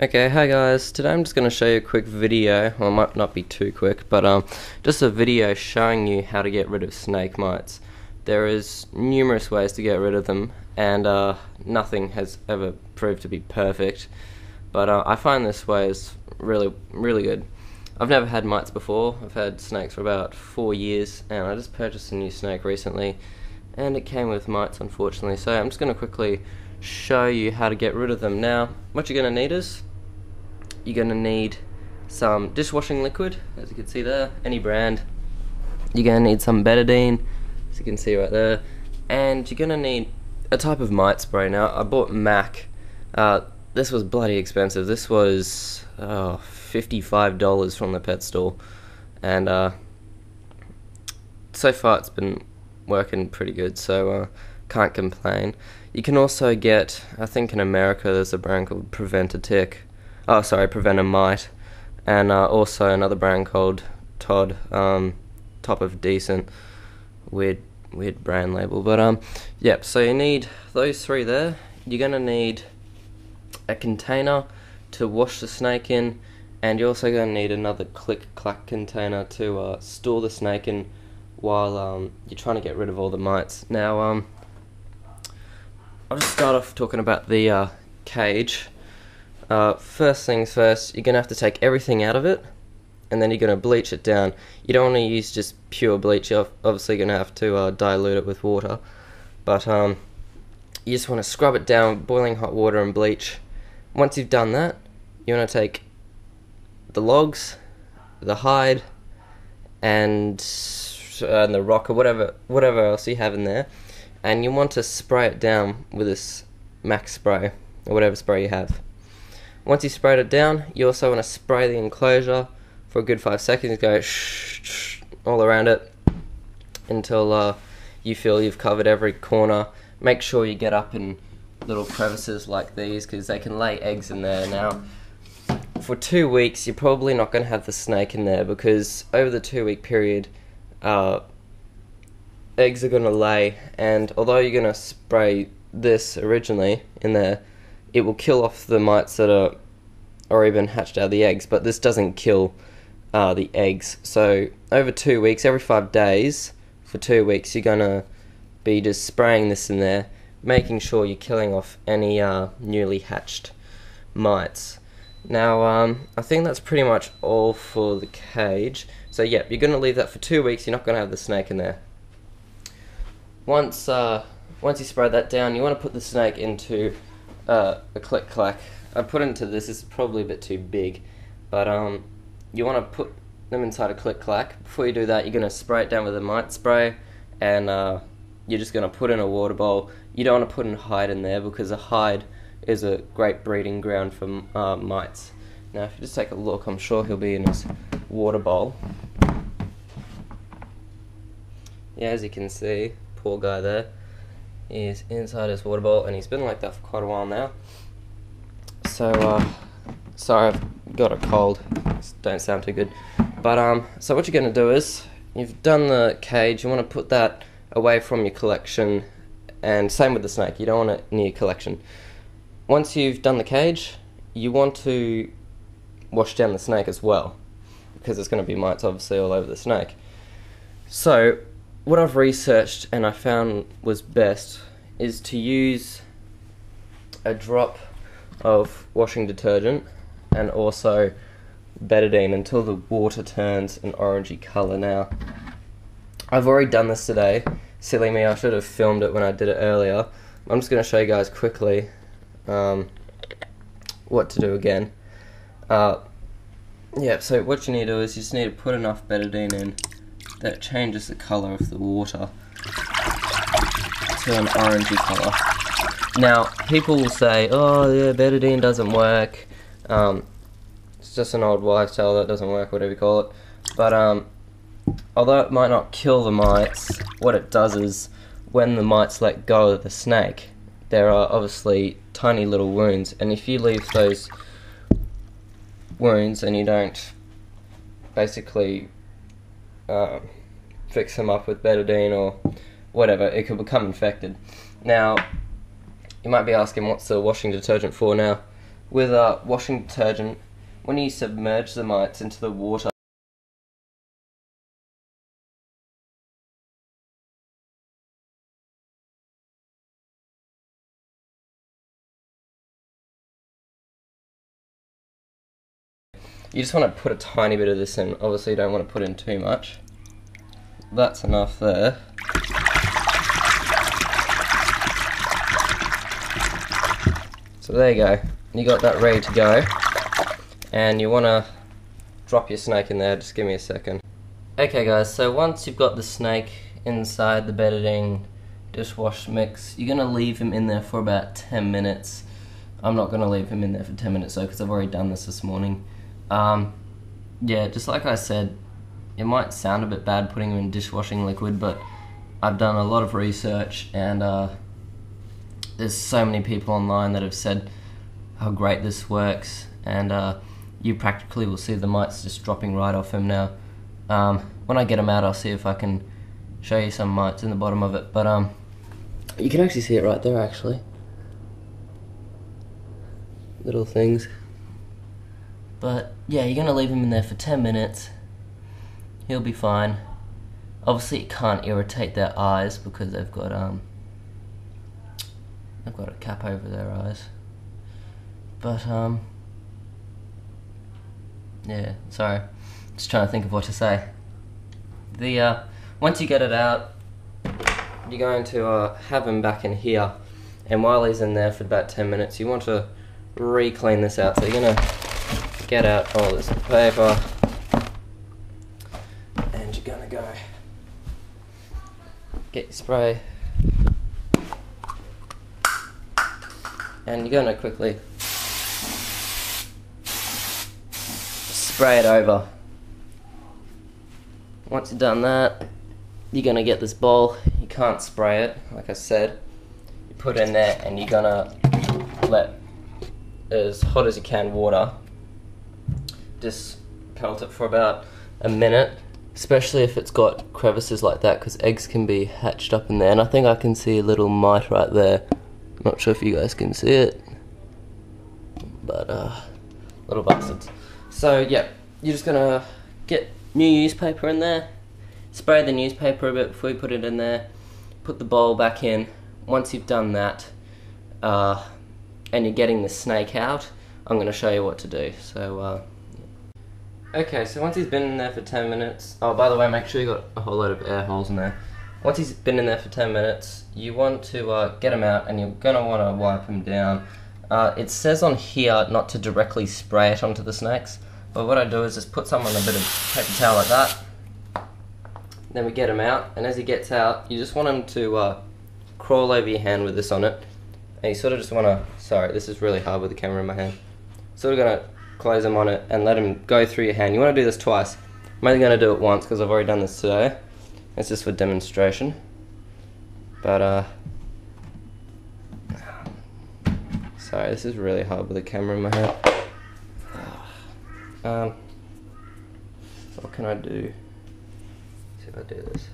Okay, hi guys. Today I'm just going to show you a quick video. Well, it might not be too quick, but just a video showing you how to get rid of snake mites. There is numerous ways to get rid of them, and nothing has ever proved to be perfect. But I find this way is really good. I've never had mites before. I've had snakes for about 4 years, and I just purchased a new snake recently, and it came with mites, unfortunately. So I'm just going to quickly show you how to get rid of them. Now, what you're going to need is you're going to need some dishwashing liquid, as you can see there, any brand. You're going to need some betadine, as you can see right there, and you're going to need a type of mite spray. Now, I bought MAC. This was bloody expensive. This was $55 from the pet store, and so far it's been working pretty good, so can't complain. You can also get, I think in America there's a brand called Prevent a Mite, and also another brand called Todd, Top of Decent, weird brand label, but yep, so you need those three there. You're gonna need a container to wash the snake in, and you're also gonna need another click-clack container to store the snake in while you're trying to get rid of all the mites. Now, I'll just start off talking about the cage. First things first, you're going to have to take everything out of it, and then you're going to bleach it down. You don't want to use just pure bleach. You're obviously going to have to dilute it with water, but you just want to scrub it down with boiling hot water and bleach. Once you've done that, you want to take the logs, the hide, and the rock, or whatever else you have in there, and you want to spray it down with this MAC spray, or whatever spray you have. Once you sprayed it down, you also want to spray the enclosure for a good 5 seconds. Go shh all around it until you feel you've covered every corner. Make sure you get up in little crevices like these, because they can lay eggs in there. Now, for 2 weeks, you're probably not going to have the snake in there, because over the 2-week period, eggs are going to lay, and although you're going to spray this originally in there, it will kill off the mites that are already been hatched out of the eggs, but this doesn't kill the eggs. So over 2 weeks, every 5 days, for 2 weeks, you're going to be just spraying this in there, making sure you're killing off any newly hatched mites. Now, I think that's pretty much all for the cage. So yeah, you're going to leave that for 2 weeks. You're not going to have the snake in there. Once you spray that down, you want to put the snake into a click-clack. I put into this, it's probably a bit too big, but you want to put them inside a click-clack. Before you do that, you're going to spray it down with a mite spray, and you're just going to put in a water bowl. You don't want to put in hide in there, because a hide is a great breeding ground for mites. Now, if you just take a look, I'm sure he'll be in his water bowl. Yeah, as you can see, poor guy there, he's inside his water bowl, and he's been like that for quite a while now. So, sorry, I've got a cold. Don't sound too good. But so what you're going to do is, you've done the cage. You want to put that away from your collection, and same with the snake. You don't want it near your collection. Once you've done the cage, you want to wash down the snake as well, because there's going to be mites obviously all over the snake. So what I've researched and I found was best is to use a drop of washing detergent and also betadine until the water turns an orangey colour. Now, I've already done this today. Silly me, I should have filmed it when I did it earlier. I'm just going to show you guys quickly what to do again. Yeah, so what you need to do is you just need to put enough betadine in that changes the colour of the water to an orangey colour. Now, people will say, oh yeah, betadine doesn't work, it's just an old wives' tale that doesn't work, whatever you call it. But although it might not kill the mites, what it does is, when the mites let go of the snake, there are obviously tiny little wounds, and if you leave those wounds and you don't basically fix them up with betadine or whatever, it could become infected. Now, you might be asking, what's the washing detergent for? Now, with washing detergent, when you submerge the mites into the water, you just want to put a tiny bit of this in. Obviously you don't want to put in too much. That's enough there. So there you go. You got that ready to go. And you want to drop your snake in there. Just give me a second. Okay guys, so once you've got the snake inside the bedding dishwash mix, you're going to leave him in there for about 10 minutes. I'm not going to leave him in there for 10 minutes though, because I've already done this morning. Yeah, just like I said, it might sound a bit bad putting him in dishwashing liquid, but I've done a lot of research, and there's so many people online that have said how great this works, and you practically will see the mites just dropping right off him now. When I get him out, I'll see if I can show you some mites in the bottom of it, but you can actually see it right there actually. Little things. But yeah, you're gonna leave him in there for 10 minutes. He'll be fine. Obviously it can't irritate their eyes because they've got a cap over their eyes. But yeah, sorry. Just trying to think of what to say. Once you get it out, you're going to have him back in here, and while he's in there for about 10 minutes, you want to re-clean this out. So you're gonna get out all this paper, and you're gonna go get your spray, and you're gonna quickly spray it over. Once you've done that, you're gonna get this bowl. You can't spray it, like I said. You put it in there, and you're gonna let as hot as you can water. Just pelt it for about a minute, especially if it's got crevices like that, because eggs can be hatched up in there. And I think I can see a little mite right there. Not sure if you guys can see it, but little bastards. So yeah, you're just gonna get new newspaper in there, spray the newspaper a bit before you put it in there, put the bowl back in. Once you've done that, and you're getting the snake out, I'm going to show you what to do. So okay, so once he's been in there for 10 minutes, oh by the way, make sure you got a whole load of air holes in there. Once he's been in there for 10 minutes, you want to get him out, and you're going to want to wipe him down. It says on here not to directly spray it onto the snakes, but what I do is just put some on a bit of paper towel like that. Then we get him out, and as he gets out, you just want him to crawl over your hand with this on it. And you sort of just want to, sorry, this is really hard with the camera in my hand. Sort of going to close him on it and let him go through your hand. You want to do this twice. I'm only going to do it once because I've already done this today. It's just for demonstration. But, sorry, this is really hard with the camera in my hand. What can I do? Let's see if I do this.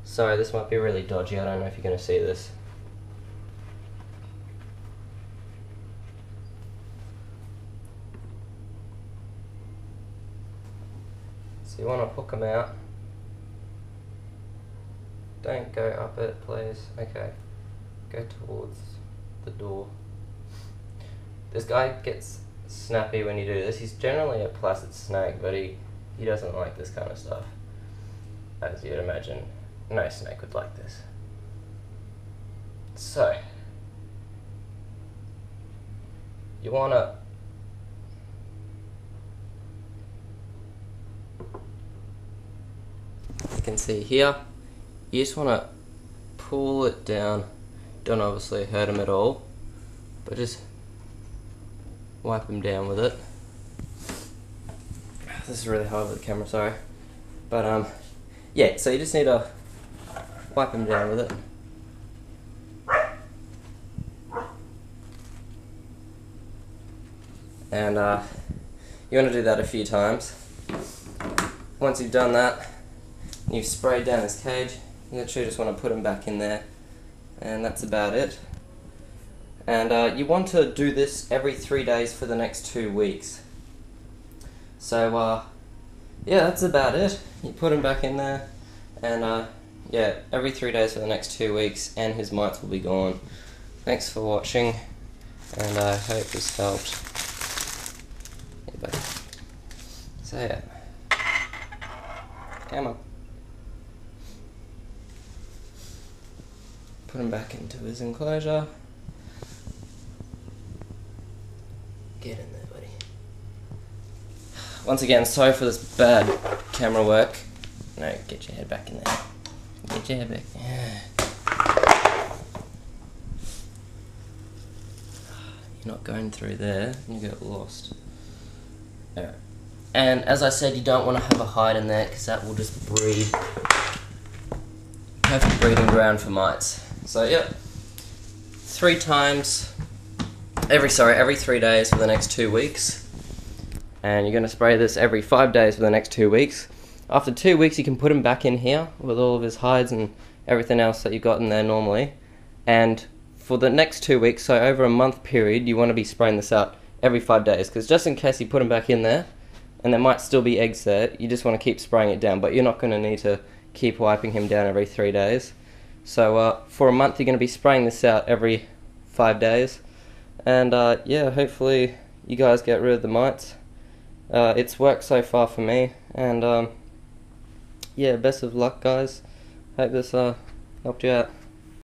Sorry, this might be really dodgy. I don't know if you're going to see this. So you want to hook them out. Don't go up it, please. Okay. Go towards the door. This guy gets snappy when you do this. He's generally a placid snake, but he doesn't like this kind of stuff. As you'd imagine, no snake would like this. So, you want to you can see here, you just want to pull it down. Don't obviously hurt him at all, but just wipe him down with it. This is really hard with the camera, sorry. But yeah, so you just need to wipe him down with it. And you want to do that a few times. Once you've done that, and you've sprayed down his cage, you literally just want to put him back in there, and that's about it. And you want to do this every 3 days for the next 2 weeks. So yeah, that's about it. You put him back in there, and yeah, every 3 days for the next 2 weeks, and his mites will be gone. Thanks for watching, and I hope this helped. Yeah, buddy. So yeah, come on. Put him back into his enclosure. Get in there, buddy. Once again, sorry for this bad camera work. No, get your head back in there. Get your head back. Yeah. You're not going through there, you get lost. Alright. And as I said, you don't want to have a hide in there because that will just breed. Perfect breeding ground for mites. So yeah, every 3 days for the next 2 weeks. And you're going to spray this every 5 days for the next 2 weeks. After 2 weeks, you can put him back in here with all of his hides and everything else that you've got in there normally. And for the next 2 weeks, so over a month period, you want to be spraying this out every 5 days. Because just in case you put him back in there, and there might still be eggs there, you just want to keep spraying it down. But you're not going to need to keep wiping him down every 3 days. So for a month, you're going to be spraying this out every 5 days. And yeah, hopefully you guys get rid of the mites. It's worked so far for me, and yeah, best of luck, guys. Hope this helped you out.